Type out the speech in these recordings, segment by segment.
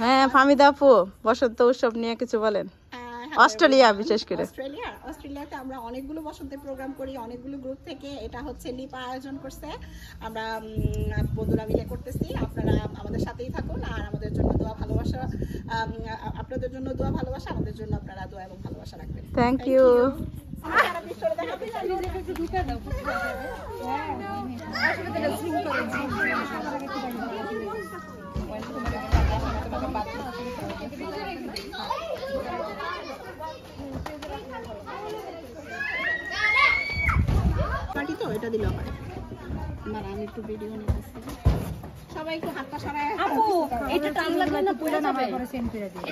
হ্যাঁ ফাহমিদা আপু বসন্ত উৎসব নিয়ে কিছু বলেন। অস্ট্রেলিয়া বিশেষ করে অস্ট্রেলিয়াতে আমরা অনেকগুলো বসন্তের প্রোগ্রাম করি, অনেকগুলো গ্রুপ থেকে। এটা হচ্ছে লিপা আয়োজন করছে, আমরা বন্ধুরা মিলে করতেছি। আপনারা আমাদের সাথেই থাকুন আর আমাদের জন্য দোয়া ভালোবাসা, আপনাদের জন্য দোয়া ভালোবাসা, আমাদের জন্য আপনারা দোয়া এবং ভালোবাসা রাখবেন। Thank you. পার্টি তো এটা দিল আমার, আমি একটু ভিডিও নিতেছি। সবাই একটু হাত পা সরায়। আপু এটা টান লাগলে না পুরো না পরে সেন্ড করে দিই।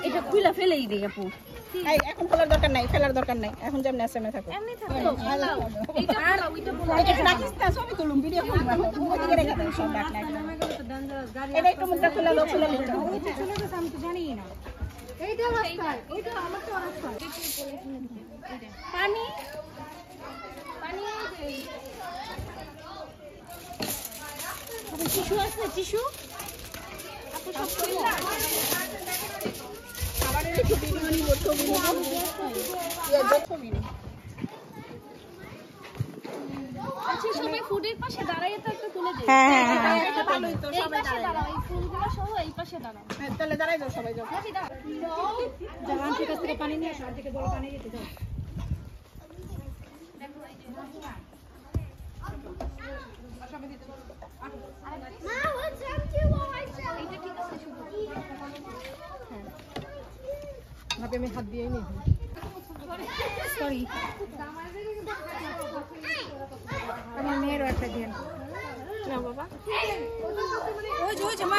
এটা খুলে ফেলেই দেই আপু। এই এখন খোলার দরকার নাই, ফেলার দরকার নাই, এখন যেমন এসএমএ থাকো। এমনি থাকো। এইটা আর ওইটা বলা। এটা রাখিস না, ছবি তুলুম, ভিডিও করব। ওইদিকে রেখে দাও সব ডাক না। এটা একটু মুখটা খুলে লো, খুলে নিতে। ওইটা চলে গেছে আমি তো জানিই না। এইটা রাস্তা, এইটা আমার তো রাস্তা। পানি পানি টিস্যু আছে, টিস্যু আপু সব আবার একটু ভিডিও নিব, ছবি নিব। ছবি নিব। আচ্ছা সবাই ফুডের পাশে দাঁড়ায় তো একটু তুলে দেই। হ্যাঁ হ্যাঁ হ্যাঁ এটা ভালোই তো, এই সবাই পাশে দাঁড়ায়। দাঁড়াও, এই ফুলগুলো সহ এই পাশে দাঁড়াও। হ্যাঁ তাহলে দাঁড়াই যাও সবাই যাও। নাকি দাঁড়াও। জামান থেকে থেকে পানি নিয়ে আসো, আর থেকে বড় পানি দিতে দাও। ভাবে আমি হাত দিয়েই নিই। সরি আমার মেয়েরও একটা দিন না বাবা ওই যে ওই যে মা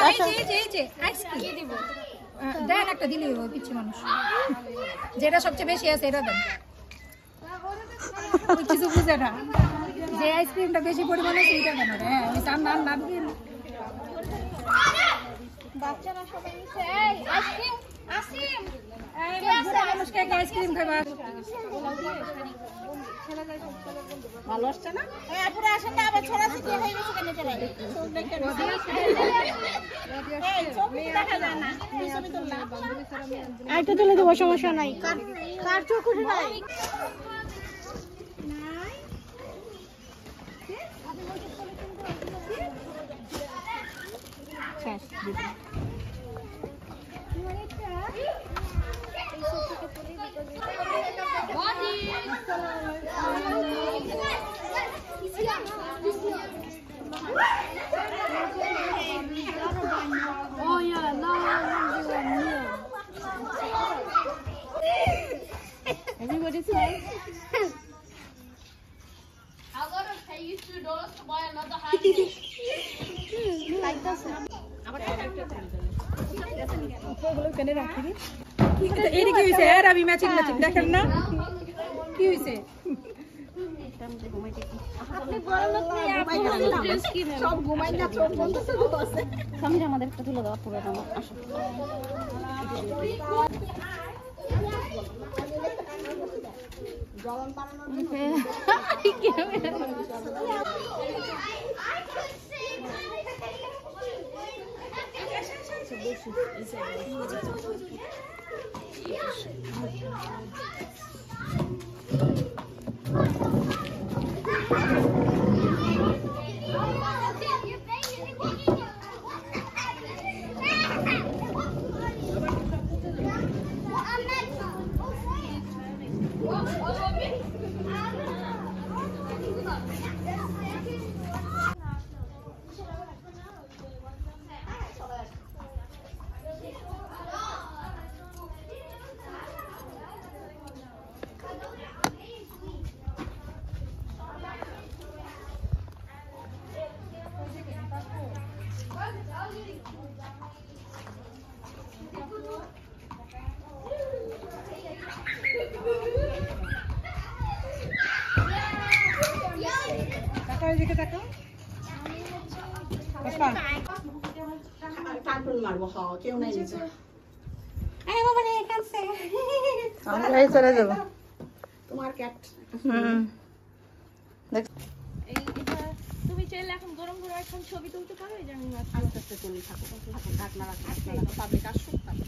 এই যে আইসক্রিম দিব দেন একটা দিলি ওই পিচ্ছি মানুষ যেটা সবচেয়ে বেশি আছে এটা দেন ওই কিছু বুঝে না যে আইসক্রিমটা বেশি পরিমাণে সেইটা দেন হ্যাঁ ওই চান নান নাম কি বাচ্চারা সবাই মিশে এই আইসক্রিম আসিম এই বুড়া মানুষকে আইসক্রিম খাবা ভালো আসছে না? এই পুরো আসেন না, আবার ছড়া ছিটিয়ে হয়ে গেছে কেন চলে? এই ছবি দেখা যায় না, এই ছবি তুললাম। আইটা তুলে দেবো সমস্যা নাই কার চোখ উঠে নাই? Oh yeah, now Everybody's fine. I'm gonna pay you $2 to buy another high. Like this. ওগুলো কেনে রাখি রে? এই কি হইছে আর আমি ম্যাচিং ম্যাচিং দেখেন না কি হইছে আপনি বড় লোক নেই আপনি ড্রেস কিনেন সব ঘুমাই না, চোখ বন্ধ শুধু আছে। সামনে আমাদের একটা তুলে দাও পুরো দাও আসো জলন বানানোর কার্টুন মারবো, হ্যাঁ কেউ নাই নিচে। আরে বাবা রে কাছে আমরা এই চলে যাব তোমার ক্যাট। দেখ এই এটা তুমি চাইলে এখন গরম গরম এখন ছবি তুলতে পারো, এই যে আমি আস্তে আস্তে তুলি, থাকো ঢাকনা রাখো, পাবলিক আসুক তারপর।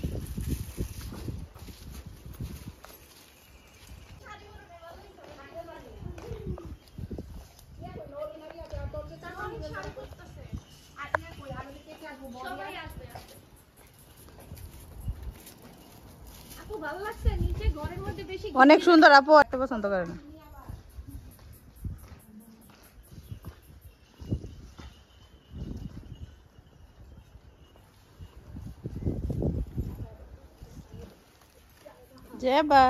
আপু ভালো লাগছে নিচে ঘরের মধ্যে বেশি অনেক সুন্দর আপু, একটা পছন্দ করে না। জেবা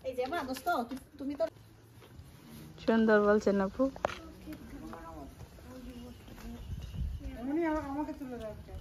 এই যে মা দোস্ত, তুমি তো সুন্দর বলছেন আপু। এমনি আমাকে তুলে দাও একটা।